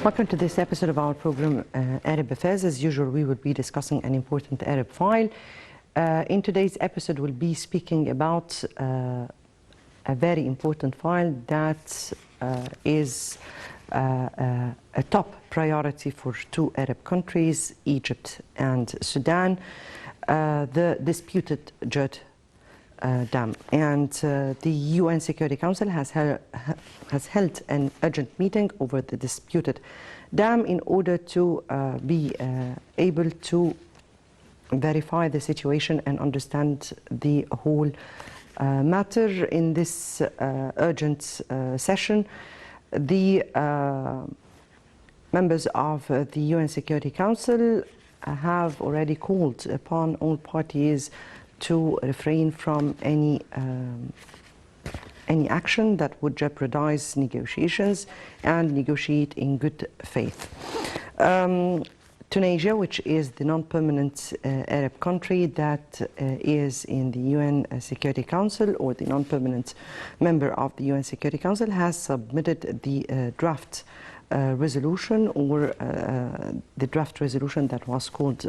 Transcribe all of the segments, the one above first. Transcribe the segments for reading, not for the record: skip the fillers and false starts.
Welcome to this episode of our program, Arab Affairs. As usual, we will be discussing an important Arab file. In today's episode, we'll be speaking about a very important file that is a top priority for two Arab countries, Egypt and Sudan, the disputed Jud Dam. And the UN Security Council has held an urgent meeting over the disputed dam in order to be able to verify the situation and understand the whole matter. In this urgent session, the members of the UN Security Council have already called upon all parties to refrain from any action that would jeopardize negotiations and negotiate in good faith. Tunisia, which is the non-permanent Arab country that is in the UN Security Council, or the non-permanent member of the UN Security Council, has submitted the draft resolution, or the draft resolution that was called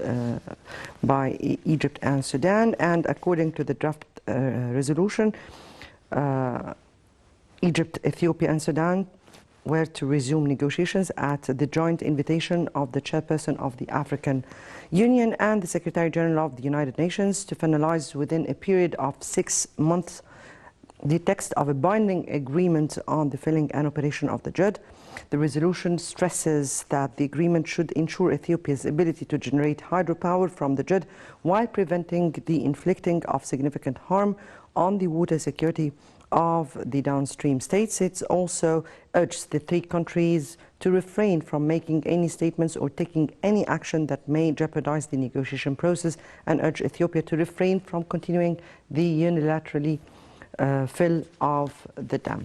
by Egypt and Sudan. And according to the draft resolution, Egypt, Ethiopia and Sudan were to resume negotiations at the joint invitation of the chairperson of the African Union and the Secretary General of the United Nations to finalize within a period of 6 months the text of a binding agreement on the filling and operation of the Jud. The resolution stresses that the agreement should ensure Ethiopia's ability to generate hydropower from the Jud while preventing the inflicting of significant harm on the water security of the downstream states. It also urged the three countries to refrain from making any statements or taking any action that may jeopardize the negotiation process, and urge Ethiopia to refrain from continuing the unilaterally fill of the dam.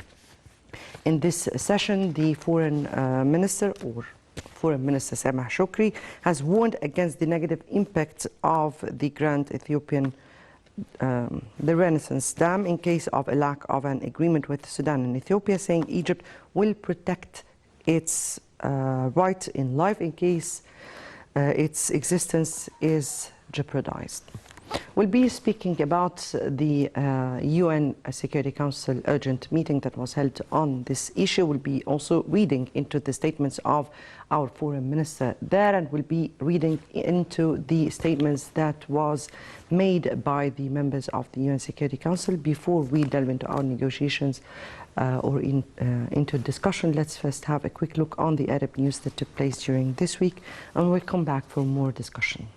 In this session, the Foreign Minister Sameh Shoukry has warned against the negative impact of the Grand Ethiopian the Renaissance Dam in case of a lack of an agreement with Sudan and Ethiopia, saying Egypt will protect its right in life in case its existence is jeopardized. We'll be speaking about the UN Security Council urgent meeting that was held on this issue. We'll be also reading into the statements of our foreign minister there, and we'll be reading into the statements that was made by the members of the UN Security Council. Before we delve into our negotiations or into discussion, let's first have a quick look on the Arab news that took place during this week, and we'll come back for more discussion.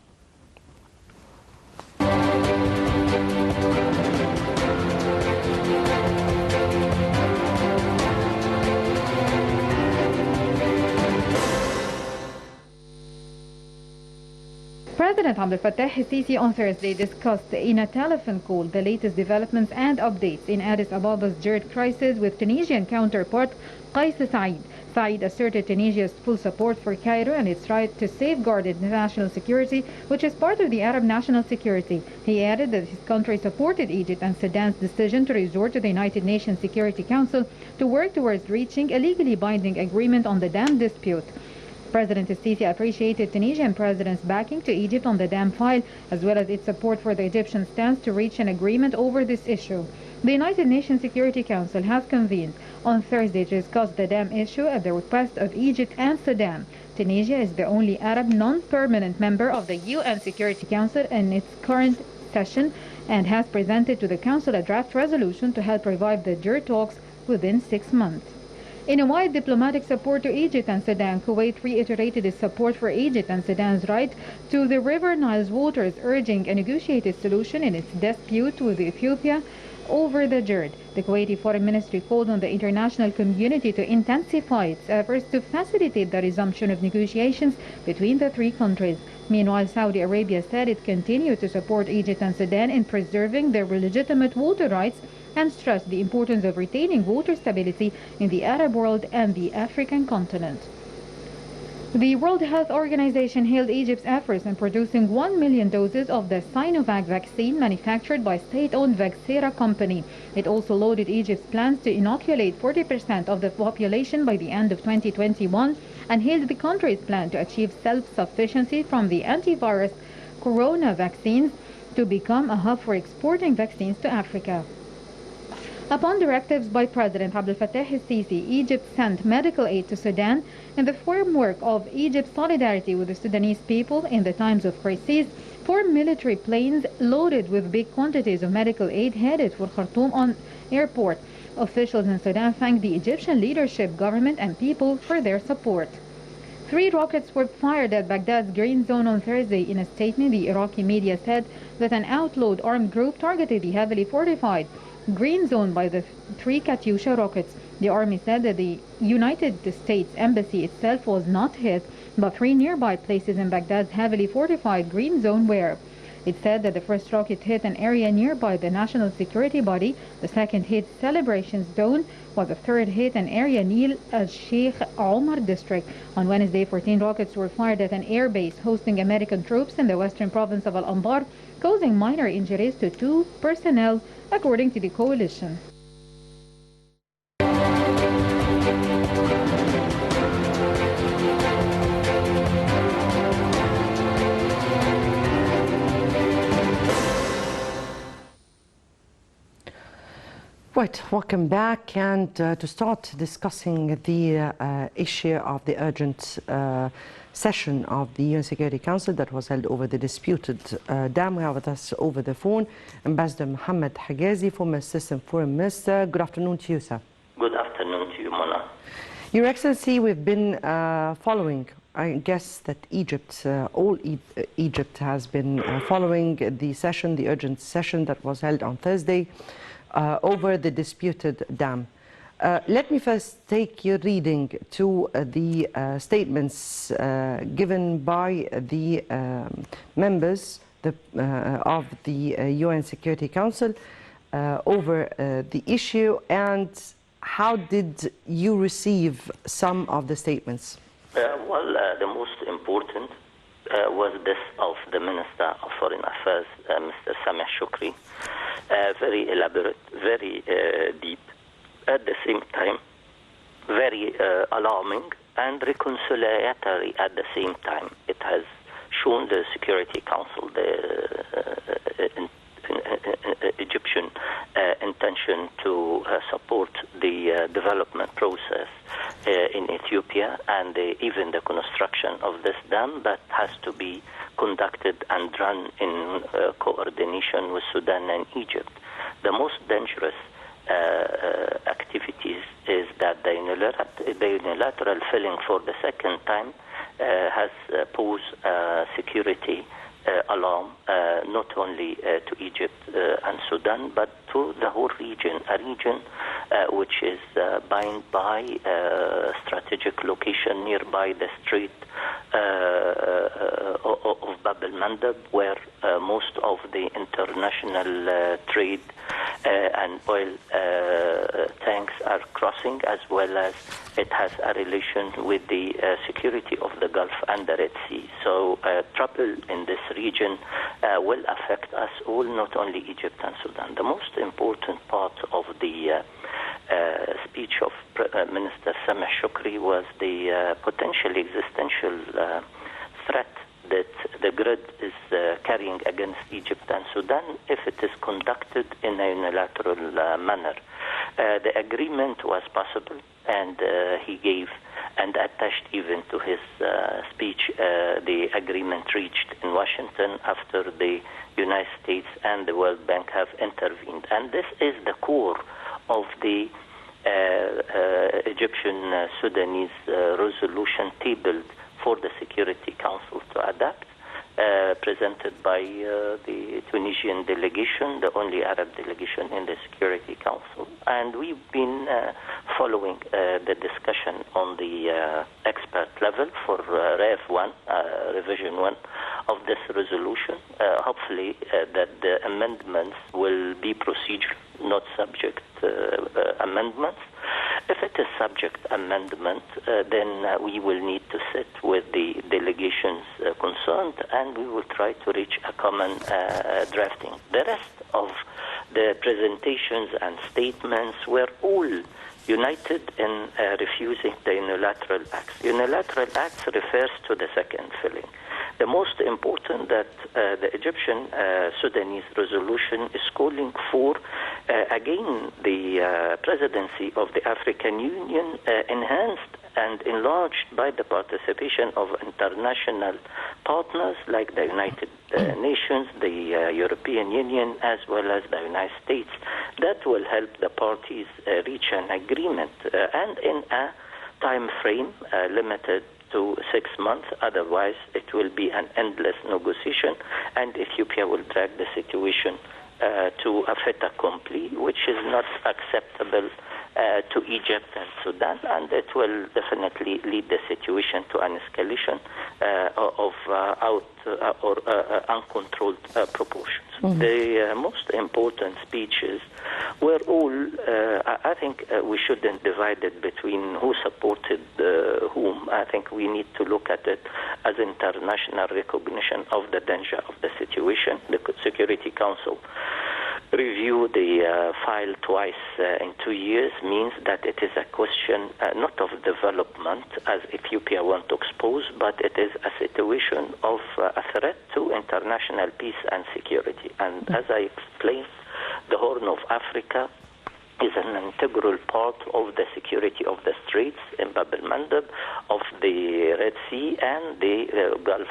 President Abdel Fattah el-Sisi on Thursday discussed in a telephone call the latest developments and updates in Addis Ababa's Jud crisis with Tunisian counterpart Kais Saied. Saied asserted Tunisia's full support for Cairo and its right to safeguard its national security, which is part of the Arab national security. He added that his country supported Egypt and Sudan's decision to resort to the United Nations Security Council to work towards reaching a legally binding agreement on the dam dispute. President el-Sisi appreciated Tunisian president's backing to Egypt on the dam file, as well as its support for the Egyptian stance to reach an agreement over this issue. The United Nations Security Council has convened on Thursday to discuss the dam issue at the request of Egypt and Sudan. Tunisia is the only Arab non-permanent member of the UN Security Council in its current session and has presented to the Council a draft resolution to help revive the Jud talks within 6 months. In a wide diplomatic support to Egypt and Sudan, Kuwait reiterated its support for Egypt and Sudan's right to the River Nile's waters, urging a negotiated solution in its dispute with Ethiopia over the Jud. The Kuwaiti Foreign Ministry called on the international community to intensify its efforts to facilitate the resumption of negotiations between the three countries. Meanwhile, Saudi Arabia said it continued to support Egypt and Sudan in preserving their legitimate water rights and stressed the importance of retaining water stability in the Arab world and the African continent. The World Health Organization hailed Egypt's efforts in producing 1 million doses of the Sinovac vaccine manufactured by state-owned Vaxera company. It also lauded Egypt's plans to inoculate 40% of the population by the end of 2021 and hailed the country's plan to achieve self-sufficiency from the antivirus corona vaccines to become a hub for exporting vaccines to Africa. Upon directives by President Abdel Fattah el-Sisi, Egypt sent medical aid to Sudan in the framework of Egypt's solidarity with the Sudanese people in the times of crises. 4 military planes loaded with big quantities of medical aid headed for Khartoum on airport. Officials in Sudan thanked the Egyptian leadership, government and people for their support. 3 rockets were fired at Baghdad's Green Zone on Thursday. In a statement, the Iraqi media said that an outlawed armed group targeted the heavily fortified Green Zone by the 3 Katyusha rockets. The army said that the United States Embassy itself was not hit, but 3 nearby places in Baghdad's heavily fortified Green Zone were. It said that the first rocket hit an area nearby the National Security Body, the second hit Celebrations Zone, while the third hit an area near Sheikh Omar district. On Wednesday, 14 rockets were fired at an air base hosting American troops in the western province of Al-Anbar, causing minor injuries to 2 personnel, according to the coalition. Right, welcome back, and to start discussing the issue of the urgent session of the UN Security Council that was held over the disputed dam, we have with us over the phone Ambassador Mohammed Hagazi, former Assistant Foreign Minister. Good afternoon to you, sir. Good afternoon to you, Mona. Your Excellency, we've been following, I guess that Egypt, Egypt has been following the session, the urgent session that was held on Thursday over the disputed dam. Let me first take your reading to the statements given by the members of the UN Security Council over the issue, and how did you receive some of the statements? The most important was this of the Minister of Foreign Affairs, Mr. Sameh Shoukry. Very elaborate, very deep, at the same time very alarming and reconciliatory at the same time. It has shown the Security Council the Egyptian intention to support the development process in Ethiopia, and even the construction of this dam that has to be conducted and run in coordination with Sudan and Egypt. The most dangerous activities is that the unilateral filling for the second time has posed security alarm not only to Egypt and Sudan, but to the whole region, a region which is bound by strategic location nearby the Strait of Bab el-Mandeb, where most of the international trade and oil tanks are crossing, as well as it has a relation with the security of the Gulf and the Red Sea. So trouble in this region will affect us all, not only Egypt and Sudan. The most important part of the speech of Minister Sameh Shoukry was the potentially existential threat that the grid is carrying against Egypt and Sudan if it is conducted in a unilateral manner. The agreement was possible, and he gave and attached even to his speech the agreement reached in Washington after the United States and the World Bank have intervened. And this is the core of the Egyptian-Sudanese resolution tabled for the Security Council to adapt, presented by the Tunisian delegation, the only Arab delegation in the Security Council. And we've been following the discussion on the expert level for Rev 1, Revision 1 of this resolution. Hopefully that the amendments will be procedural, not subject amendments. If it is subject amendment, then we will need to sit with the delegations concerned, and we will try to reach a common drafting. The rest of the presentations and statements were all united in refusing the unilateral acts. Unilateral acts refers to the second filling. The most important that the Egyptian Sudanese resolution is calling for, again, the presidency of the African Union enhanced and enlarged by the participation of international partners like the United Nations, the European Union, as well as the United States. That will help the parties reach an agreement and in a time frame limited to 6 months. Otherwise, it will be an endless negotiation, and Ethiopia will drag the situation to a fait accompli, which is not acceptable to Egypt and Sudan, and it will definitely lead the situation to an escalation of uncontrolled proportions. Mm-hmm. The most important speeches were all, I think we shouldn't divide it between who supported whom. I think we need to look at it as international recognition of the danger of the situation. The Security Council review the file twice in 2 years means that it is a question not of development, as Ethiopia wants to expose, but it is a situation of a threat to international peace and security. And as I explained, the Horn of Africa is an integral part of the security of the Straits in Bab el-Mandeb, of the Red Sea and the Gulf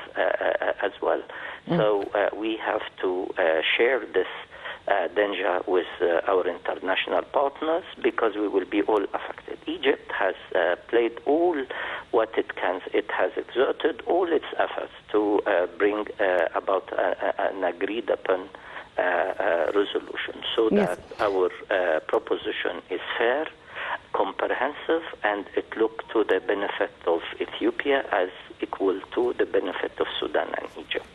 as well. So we have to share this danger with our international partners, because we will be all affected. Egypt has played all what it can. It has exerted all its efforts to bring about an agreed upon resolution, so that our proposition is fair, comprehensive, and it looks to the benefit of Ethiopia as equal to the benefit of Sudan and Egypt.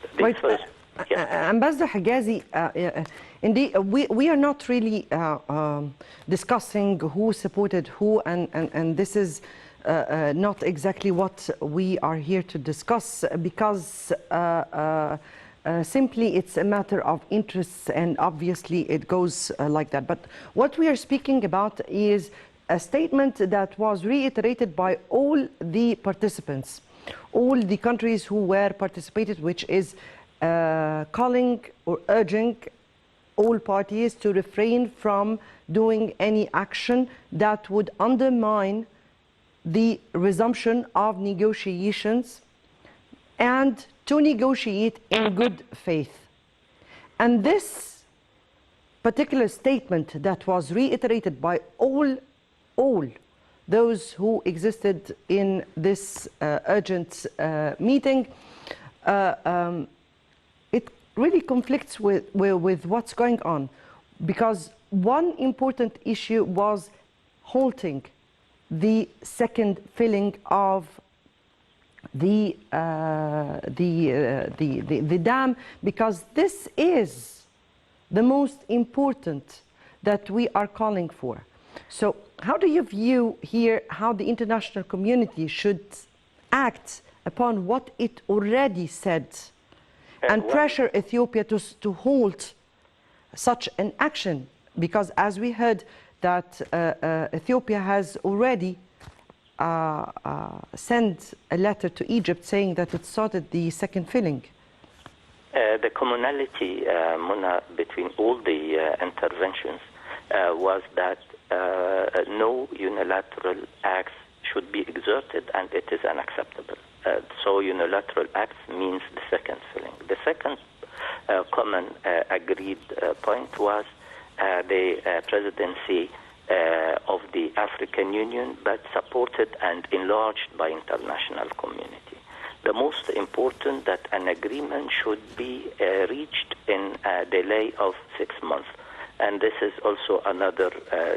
Ambassador Higazi, indeed, we are not really discussing who supported who, and this is not exactly what we are here to discuss, because simply it's a matter of interests, and obviously it goes like that. But what we are speaking about is a statement that was reiterated by all the participants, all the countries who were participated, which is calling or urging all parties to refrain from doing any action that would undermine the resumption of negotiations, and to negotiate in good faith. And this particular statement that was reiterated by all those who existed in this urgent meeting, it really conflicts with what's going on, because one important issue was halting the second filling of the dam, because this is the most important that we are calling for. So how do you view here how the international community should act upon what it already said, and pressure Ethiopia to halt such an action? Because as we heard that Ethiopia has already sent a letter to Egypt saying that it started the second filling. The commonality, Mona, between all the interventions was that no unilateral acts should be exerted, and it is unacceptable. So unilateral acts means the second filling. The second common agreed point was the presidency of the African Union, but supported and enlarged by international community. The most important that an agreement should be reached in a delay of 6 months. And this is also another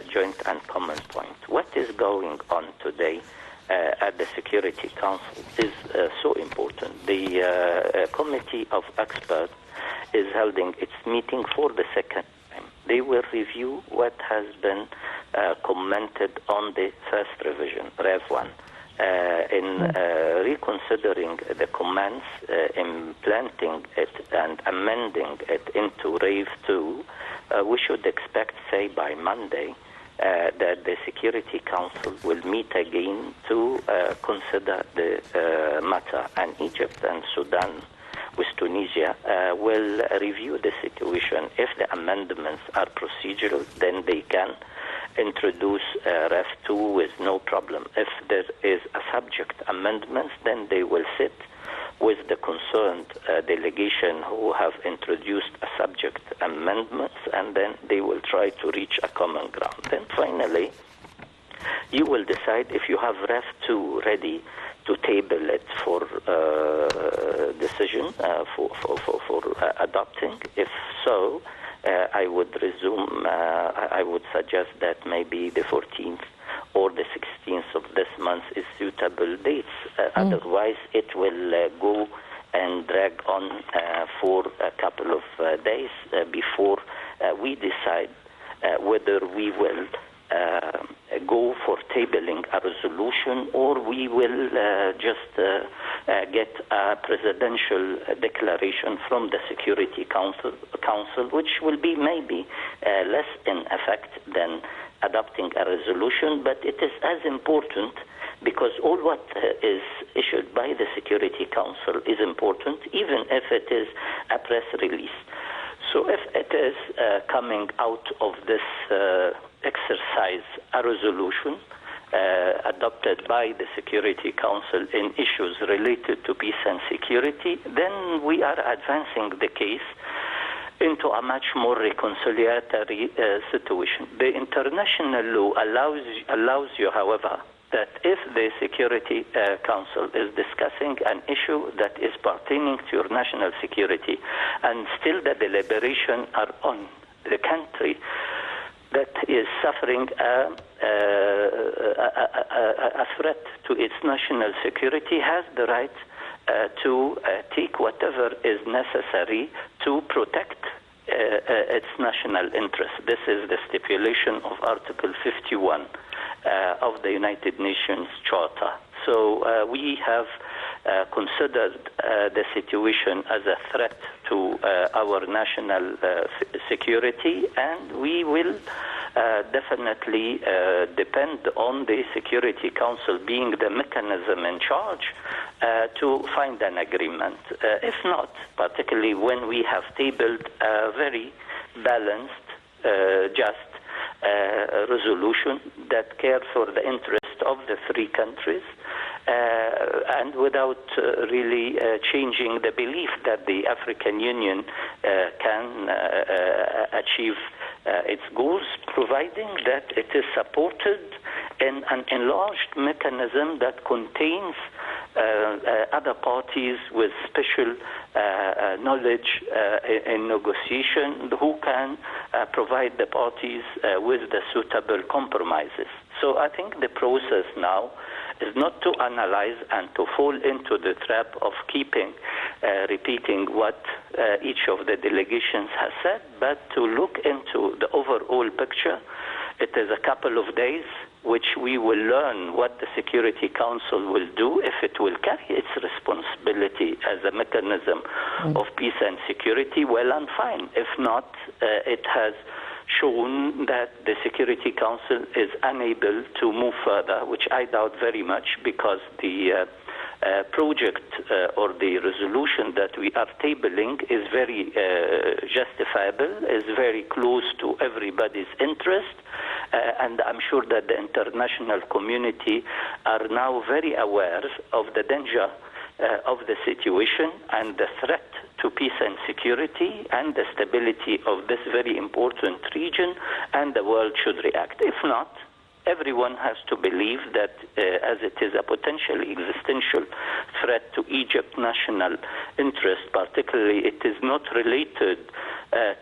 joint and common point. What is going on today at the Security Council is so important. The Committee of Experts is holding its meeting for the second time. They will review what has been commented on the first revision, Rev 1. In reconsidering the comments, implanting it and amending it into Rev 2, we should expect, say, by Monday, that the Security Council will meet again to consider the matter, and Egypt and Sudan with Tunisia will review the situation. If the amendments are procedural, then they can introduce REF 2 with no problem. If there is a subject amendment, then they will sit with the concerned delegation who have introduced a subject amendments, and then they will try to reach a common ground. Then finally, you will decide if you have REF 2 ready to table it for decision, for adopting. If so, I would resume, I would suggest that maybe the 14th or the 16th of this month is suitable dates. Otherwise, it will go and drag on for a couple of days before we decide whether we will go for tabling a resolution, or we will just get a presidential declaration from the Security Council, which will be maybe less in effect than adopting a resolution, but it is as important because all what is issued by the Security Council is important, even if it is a press release. So if it is coming out of this exercise a resolution adopted by the Security Council in issues related to peace and security, then we are advancing the case into a much more reconciliatory situation. The international law allows you, however, that if the Security Council is discussing an issue that is pertaining to your national security, and still the deliberation are on the country that is suffering a threat to its national security, has the right to take whatever is necessary to protect its national interest. This is the stipulation of Article 51 of the United Nations Charter. So we have considered the situation as a threat to our national security, and we will definitely depend on the Security Council being the mechanism in charge to find an agreement. If not, particularly when we have tabled a very balanced, just resolution that cares for the interest of the three countries, and without really changing the belief that the African Union can achieve its goals, providing that it is supported in an enlarged mechanism that contains other parties with special knowledge in negotiation who can provide the parties with the suitable compromises. So I think the process now is not to analyze and to fall into the trap of repeating what each of the delegations has said, but to look into the overall picture. It is a couple of days which we will learn what the Security Council will do, if it will carry its responsibility as a mechanism of peace and security, well and fine. If not, it has shown that the Security Council is unable to move further, which I doubt very much, because the project or the resolution that we are tabling is very justifiable, is very close to everybody's interest, and I'm sure that the international community are now very aware of the danger of the situation and the threat to peace and security and the stability of this very important region, and the world should react. If not, everyone has to believe that as it is a potentially existential threat to Egypt's national interest, particularly it is not related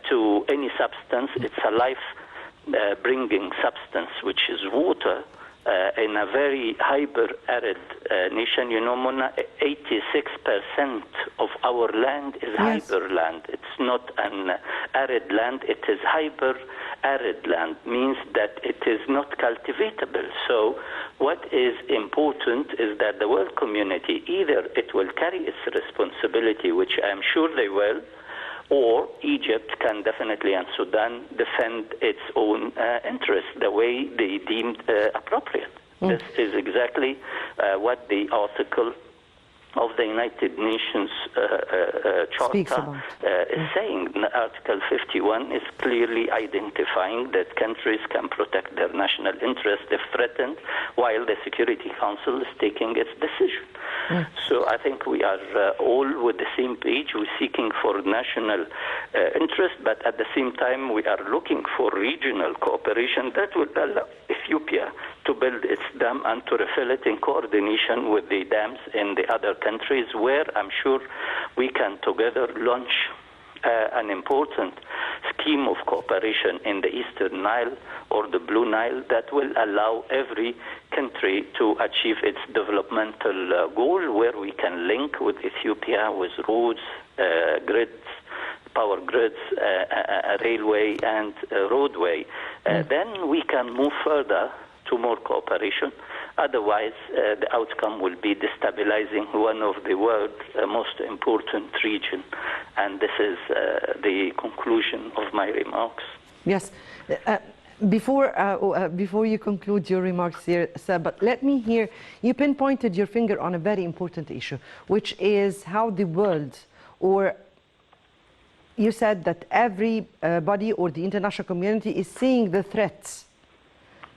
to any substance. It's a life-bringing substance, which is water, in a very hyper-arid nation. You know, Mona, 86% of our land is hyper-land. It's not an arid land. It is hyper-arid land, means that it is not cultivatable. So what is important is that the world community, either it will carry its responsibility, which I'm sure they will, or Egypt can definitely, and Sudan, defend its own interests the way they deemed appropriate. This is exactly what the article of the United Nations Charter is saying. Article 51 is clearly identifying that countries can protect their national interest if threatened, while the Security Council is taking its decision. So I think we are all with the same page. We're seeking for national interest, but at the same time we are looking for regional cooperation that will allow Ethiopia to build its dam and to refill it in coordination with the dams in the other countries, where I'm sure we can together launch an important scheme of cooperation in the Eastern Nile or the Blue Nile that will allow every country to achieve its developmental goal, where we can link with Ethiopia with roads, grids, power grids, railway and roadway. Then we can move further to more cooperation. Otherwise, the outcome will be destabilizing one of the world's most important region. And this is the conclusion of my remarks. Yes. Before you conclude your remarks here, sir, but let me hear, you pinpointed your finger on a very important issue, which is how the world, or you said that everybody or the international community is seeing the threats.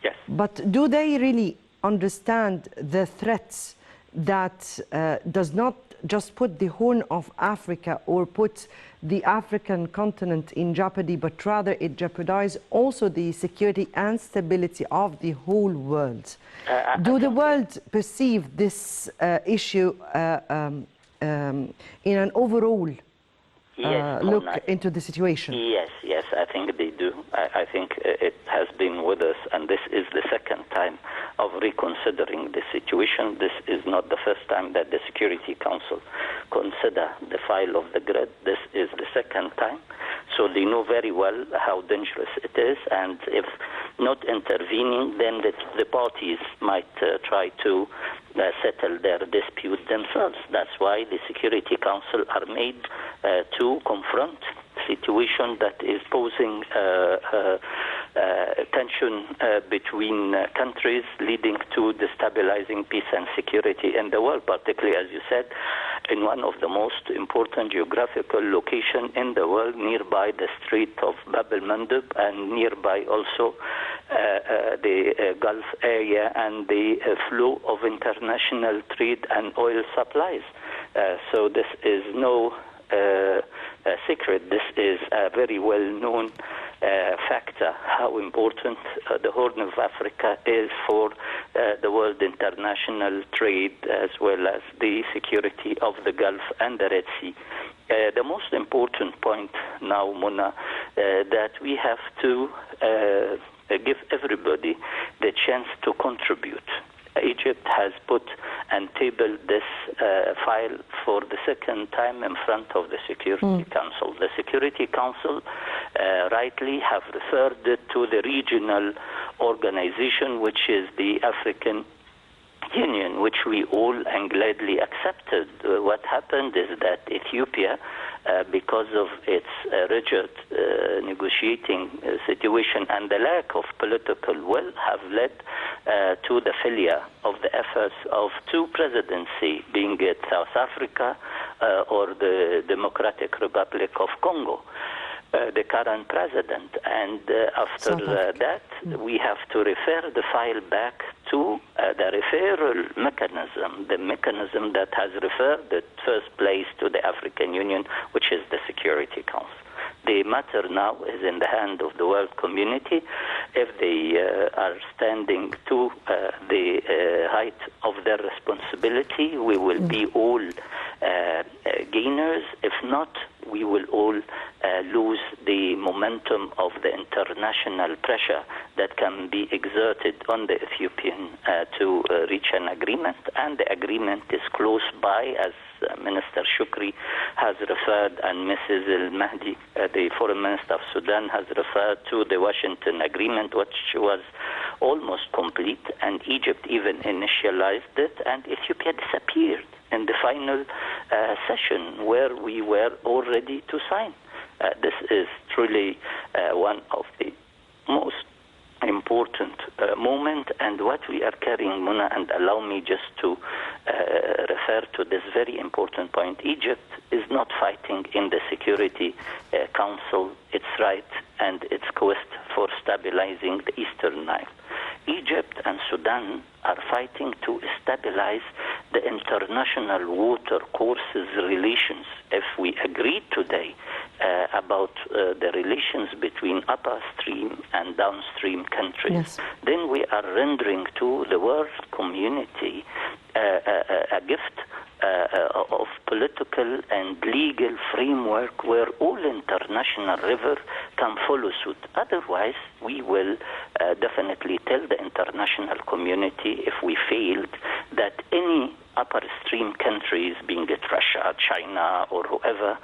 Yes. But do they really understand the threats that does not just put the Horn of Africa or put the African continent in jeopardy, but rather it jeopardizes also the security and stability of the whole world? Do the world perceive this issue in an overall look into the situation? Yes, I think they do. I think it has been with us, and this is the second time of reconsidering the situation. This is not the first time that the Security Council consider the file of the grid. This is the second time. So they know very well how dangerous it is, and if not intervening, then the parties might try to settle their dispute themselves. That's why the Security Council are made to confront situation that is posing tension between countries, leading to destabilizing peace and security in the world, particularly, as you said, in one of the most important geographical locations in the world, nearby the Strait of Bab el-Mandeb, and nearby also the Gulf area and the flow of international trade and oil supplies. So this is no secret. This is a very well-known factor, how important the Horn of Africa is for the world international trade, as well as the security of the Gulf and the Red Sea. The most important point now, Mona, that we have to give everybody the chance to contribute. Egypt has put and tabled this file for the second time in front of the Security Council. The Security Council rightly have referred it to the regional organization, which is the African Union, which we all and gladly accepted. What happened is that Ethiopia, because of its rigid negotiating situation and the lack of political will, have led to the failure of the efforts of two presidencies, being it South Africa or the Democratic Republic of Congo. The current president, and after that we have to refer the file back to the referral mechanism, the mechanism that has referred it first place to the African Union, which is the Security Council. The matter now is in the hand of the world community. If they are standing to the height of their responsibility, we will be all gainers. If not, we will all lose the momentum of the international pressure that can be exerted on the Ethiopian to reach an agreement. And the agreement is close by, as Minister Shukri has referred, and Mrs. Al-Mahdi, the Foreign Minister of Sudan, has referred to the Washington Agreement, which was almost complete, and Egypt even initialized it, and Ethiopia disappeared in the final session where we were all ready to sign. This is truly one of the most important moment, and what we are carrying, Mona, and allow me just to refer to this very important point. Egypt is not fighting in the Security Council its right and its quest for stabilizing the Eastern Nile. Egypt and Sudan are fighting to stabilize the international water courses relations. If we agree today about the relations between upstream and downstream countries, yes, then we are rendering to the world community a gift of political and legal framework where all international rivers can follow suit. Otherwise, we will definitely tell the international community, if we failed, that any upper stream countries, being it Russia, China, or whoever,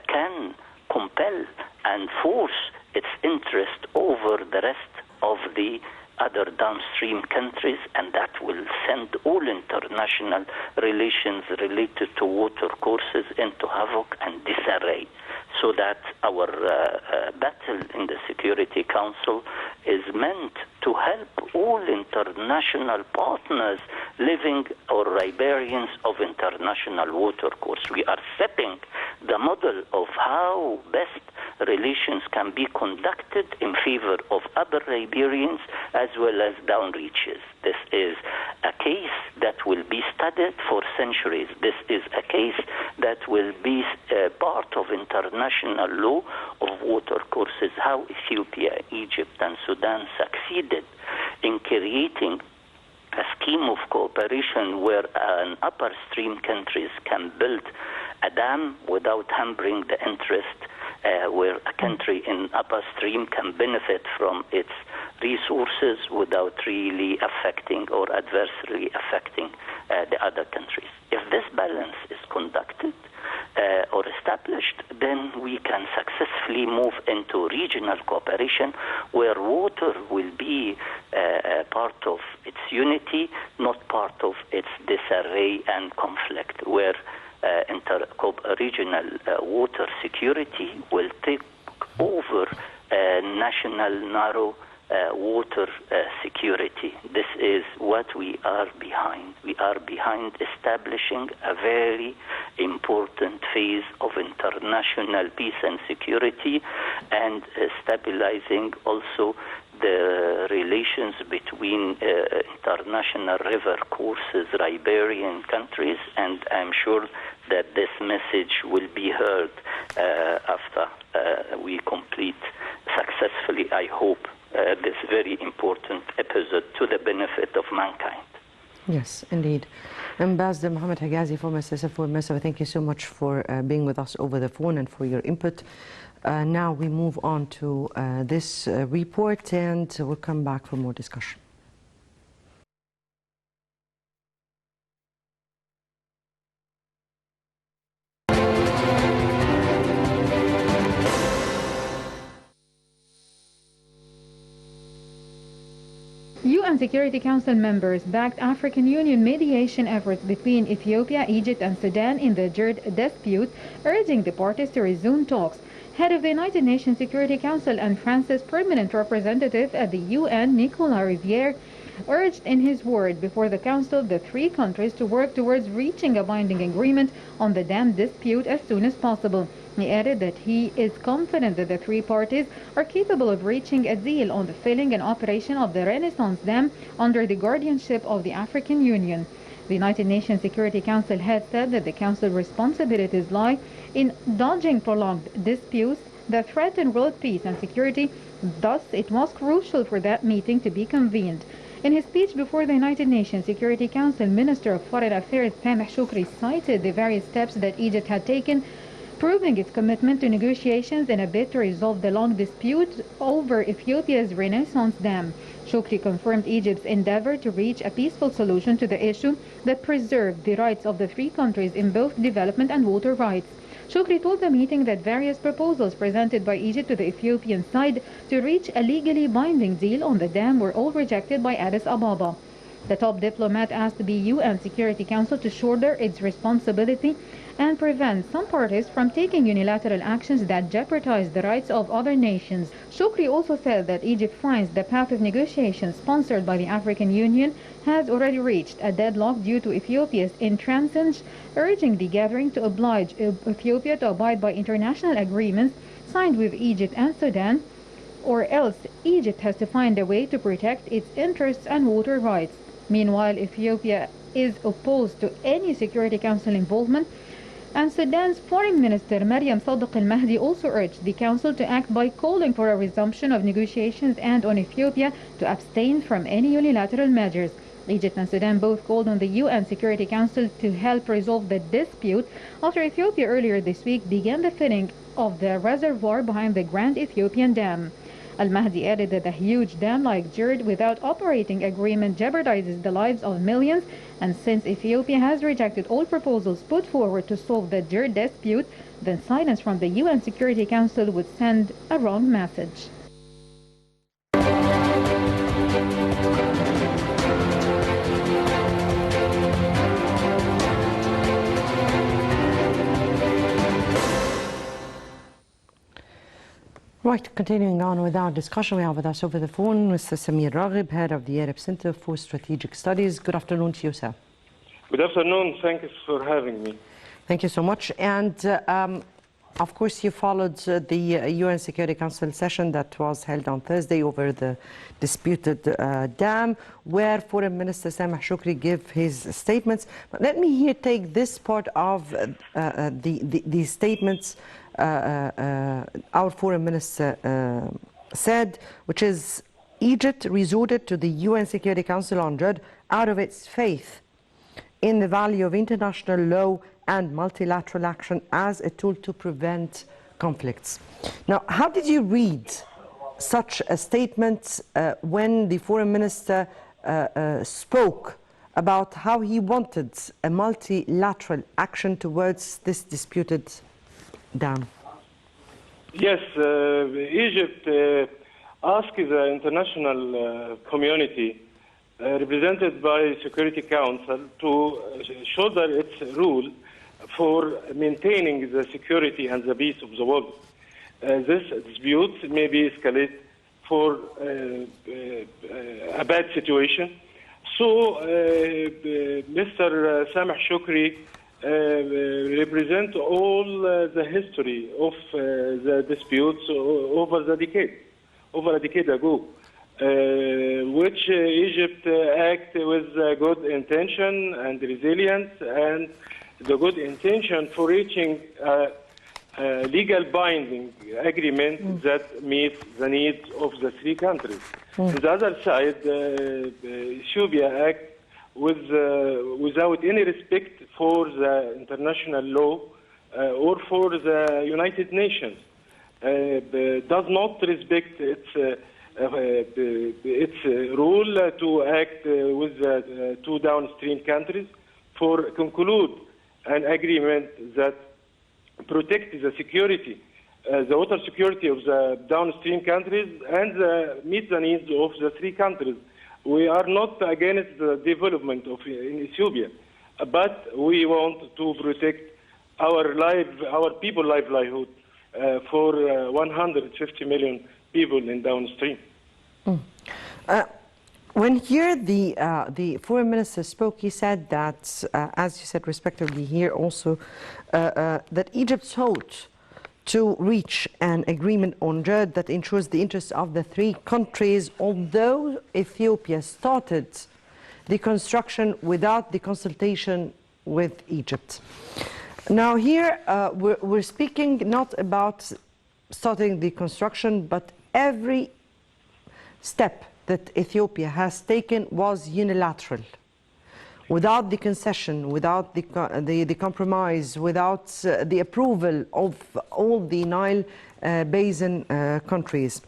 can compel and force its interest over the rest of the other downstream countries, and that will send all international relations related to water courses into havoc and disarray. So that our battle in the Security Council is meant to help all international partners living or riparians of international water course. We are setting the model of how best relations can be conducted in favor of other riparians as well as downreaches. This is a case that will be studied for centuries. This is a case that will be part of international law of water courses, how Ethiopia, Egypt, and Sudan succeeded in creating a scheme of cooperation where an upper stream countries can build a dam without hampering the interest, where a country in upper stream can benefit from its resources without really affecting or adversely affecting the other countries. If this balance is conducted or established, then we can successfully move into regional cooperation where water will be part of its unity, not part of its disarray and conflict, where regional water security will take over national narrow water security. This is what we are behind. We are behind establishing a very important phase of international peace and security, and stabilizing also the relations between international river courses, riparian countries, and I'm sure that this message will be heard after we complete successfully, I hope, this very important episode to the benefit of mankind. Yes, indeed. Ambassador Mohammed Hegazi, former SSF Minister, thank you so much for being with us over the phone and for your input. Now we move on to this report, and we'll come back for more discussion. UN Security Council members backed African Union mediation efforts between Ethiopia, Egypt, and Sudan in the Djerd dispute, urging the parties to resume talks. Head of the United Nations Security Council and France's permanent representative at the UN, Nicolas Riviere, urged in his word before the Council the three countries to work towards reaching a binding agreement on the dam dispute as soon as possible. He added that he is confident that the three parties are capable of reaching a deal on the filling and operation of the Renaissance Dam under the guardianship of the African Union. The United Nations Security Council has said that the Council's responsibilities lie in dodging prolonged disputes that threaten world peace and security. Thus, it was crucial for that meeting to be convened. In his speech before the United Nations Security Council, Minister of Foreign Affairs Sameh Shoukry cited the various steps that Egypt had taken, proving its commitment to negotiations in a bid to resolve the long dispute over Ethiopia's Renaissance Dam. Shoukry confirmed Egypt's endeavor to reach a peaceful solution to the issue that preserved the rights of the three countries in both development and water rights. Shoukry told the meeting that various proposals presented by Egypt to the Ethiopian side to reach a legally binding deal on the dam were all rejected by Addis Ababa. The top diplomat asked the UN Security Council to shoulder its responsibility and prevent some parties from taking unilateral actions that jeopardize the rights of other nations. Shukri also said that Egypt finds the path of negotiations sponsored by the African Union has already reached a deadlock due to Ethiopia's intransigence, urging the gathering to oblige Ethiopia to abide by international agreements signed with Egypt and Sudan, or else Egypt has to find a way to protect its interests and water rights. Meanwhile, Ethiopia is opposed to any Security Council involvement, and Sudan's Foreign Minister Mariam Sadiq al-Mahdi also urged the Council to act by calling for a resumption of negotiations and on Ethiopia to abstain from any unilateral measures. Egypt and Sudan both called on the UN Security Council to help resolve the dispute after Ethiopia earlier this week began the filling of the reservoir behind the Grand Ethiopian Dam. Al-Mahdi added that a huge dam like Jerd without operating agreement jeopardizes the lives of millions, and since Ethiopia has rejected all proposals put forward to solve the Jerd dispute, then silence from the UN Security Council would send a wrong message. Right, continuing on with our discussion, we have with us over the phone Mr. Samir Raghib, head of the Arab Center for Strategic Studies. Good afternoon to you, sir. Good afternoon. Thank you for having me. Thank you so much. And of course, you followed the UN Security Council session that was held on Thursday over the disputed dam, where Foreign Minister Sameh Shoukry gave his statements. But let me here take this part of the statements our Foreign Minister said, which is Egypt resorted to the UN Security Council on Jerd out of its faith in the value of international law and multilateral action as a tool to prevent conflicts. Now, how did you read such a statement when the Foreign Minister spoke about how he wanted a multilateral action towards this disputed dam? Yes, Egypt asked the international community, represented by Security Council, to shoulder its role for maintaining the security and the peace of the world. This dispute may be escalated for a bad situation. So, Mr. Sameh Shoukry represent all the history of the disputes over a decade ago, which Egypt act with good intention and resilience and the good intention for reaching a legal binding agreement that meets the needs of the three countries. On the other side, Ethiopia act without any respect for the international law or for the United Nations. Does not respect its rule to act with the two downstream countries for conclude an agreement that protects the security, the water security of the downstream countries and meet the needs of the three countries. We are not against the development of in Ethiopia, but we want to protect our people livelihood for 150 million people in downstream. When here the Foreign Minister spoke, he said that, as you said respectively here also, that Egypt sought to reach an agreement on Jerd that ensures the interests of the three countries, although Ethiopia started the construction without the consultation with Egypt. Now here we're speaking not about starting the construction, but every step that Ethiopia has taken was unilateral, without the concession, without the compromise, without the approval of all the Nile Basin countries.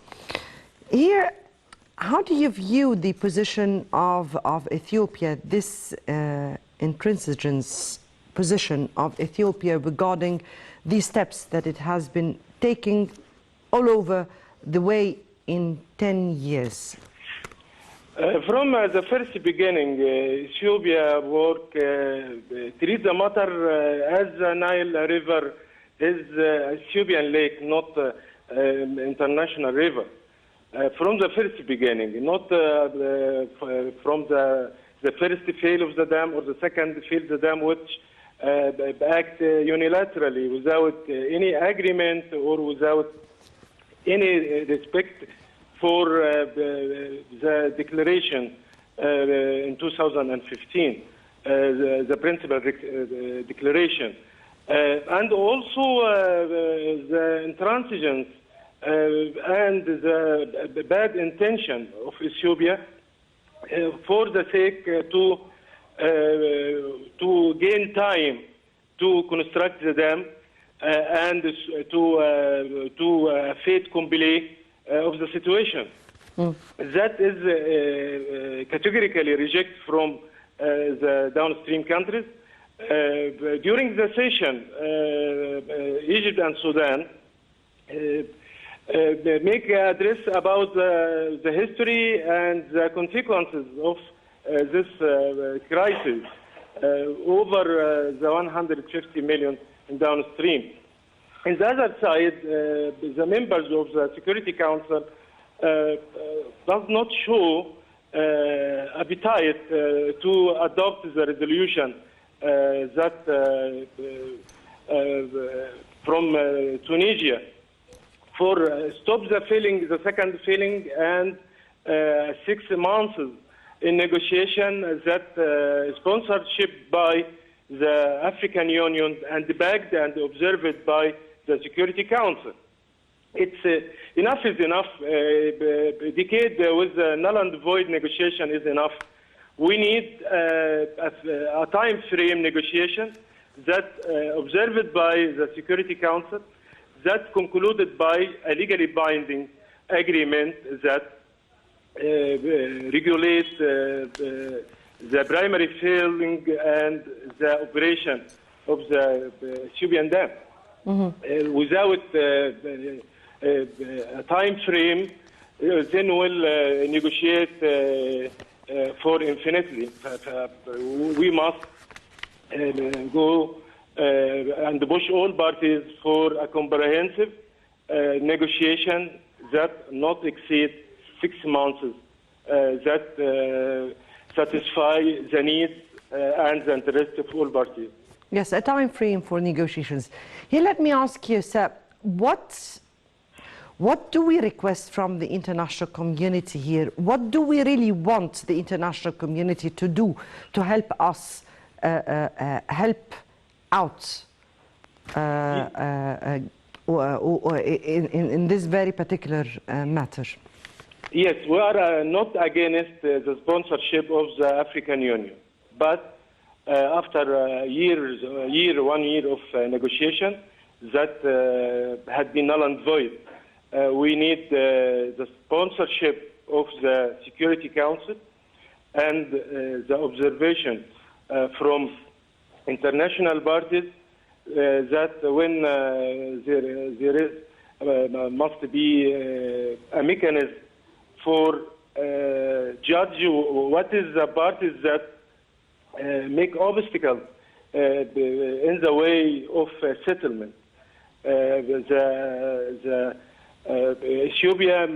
Here, how do you view the position of Ethiopia, this intransigence position of Ethiopia regarding these steps that it has been taking all over the way in 10 years? From the first beginning, Ethiopia treat the matter as the Nile River is Ethiopian lake, not international river. From the first beginning, not from the first fail of the dam or the second fail of the dam, which act unilaterally without any agreement or without any respect for the declaration in 2015, the principal declaration. And also the intransigence and the bad intention of Ethiopia for the sake to gain time to construct the dam and to fait accompli of the situation. That is categorically rejected from the downstream countries. During the session, Egypt and Sudan make an address about the history and the consequences of this crisis over the 150 million in downstream. On the other side, the members of the Security Council does not show appetite to adopt the resolution that from Tunisia for stop the filling, the second filling, and 6 months in negotiation that sponsorship by the African Union and backed and observed by the Security Council. It's enough is enough. A decade with null and void negotiation is enough. We need a time frame negotiation that observed by the Security Council, that concluded by a legally binding agreement that regulates the primary filling and the operation of the Ethiopian dam. Without a time frame, then we'll negotiate for infinitely. We must go and push all parties for a comprehensive negotiation that not exceed 6 months, that satisfy the needs and the interest of all parties. Yes, a time frame for negotiations. Here, let me ask you, sir, what do we request from the international community here? What do we really want the international community to do to help us help out in this very particular matter? Yes, we are not against the sponsorship of the African Union, but after 1 year of negotiation that had been null and void, we need the sponsorship of the Security Council and the observation from international parties that when there is must be a mechanism for judge what is the parties that make obstacles in the way of settlement. The Ethiopia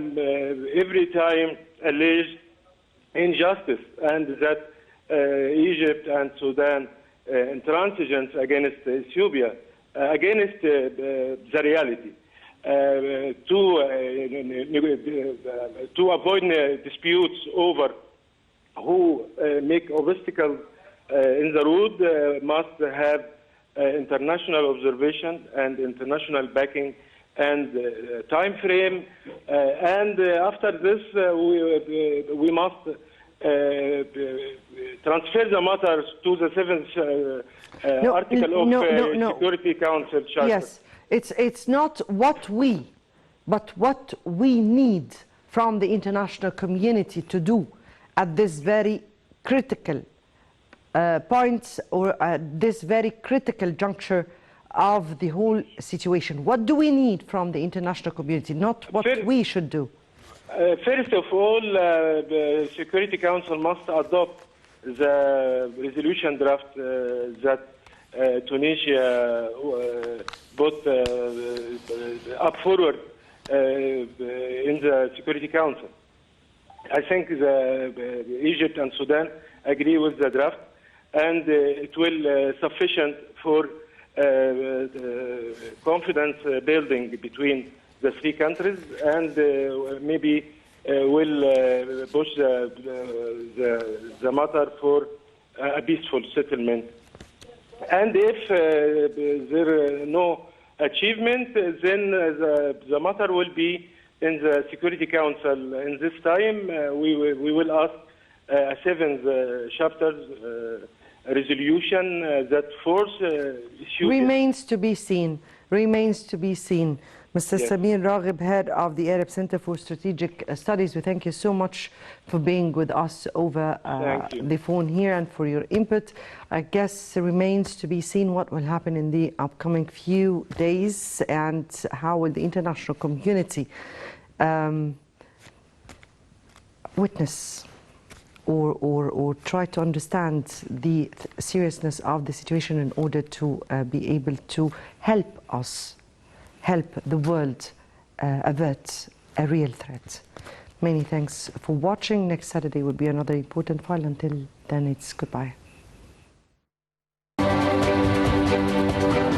every time alleged injustice, and that Egypt and Sudan intransigence against Ethiopia, against the reality. To avoid disputes over who make obstacles in the road, must have international observation and international backing and time frame. And after this, we must transfer the matters to the 7th article of Security Council Charter. Yes, it's not what we, but what we need from the international community to do at this very critical point, or at this very critical juncture of the whole situation. What do we need from the international community, not what we should do? First of all, the Security Council must adopt the resolution draft that Tunisia put up forward in the Security Council. I think Egypt and Sudan agree with the draft, and it will sufficient for confidence building between the three countries, and maybe will push the matter for a peaceful settlement. And if there is no achievement, then the matter will be in the Security Council. In this time, we will ask a seventh chapter resolution that force remains to be seen. Remains to be seen. Mr. Yes. Samir Raghib, head of the Arab Center for Strategic Studies, we thank you so much for being with us over the phone here and for your input. I guess it remains to be seen what will happen in the upcoming few days and how will the international community witness or try to understand the seriousness of the situation in order to be able to help us, help the world avert a real threat. Many thanks for watching. Next Saturday will be another important file. Until then, it's goodbye.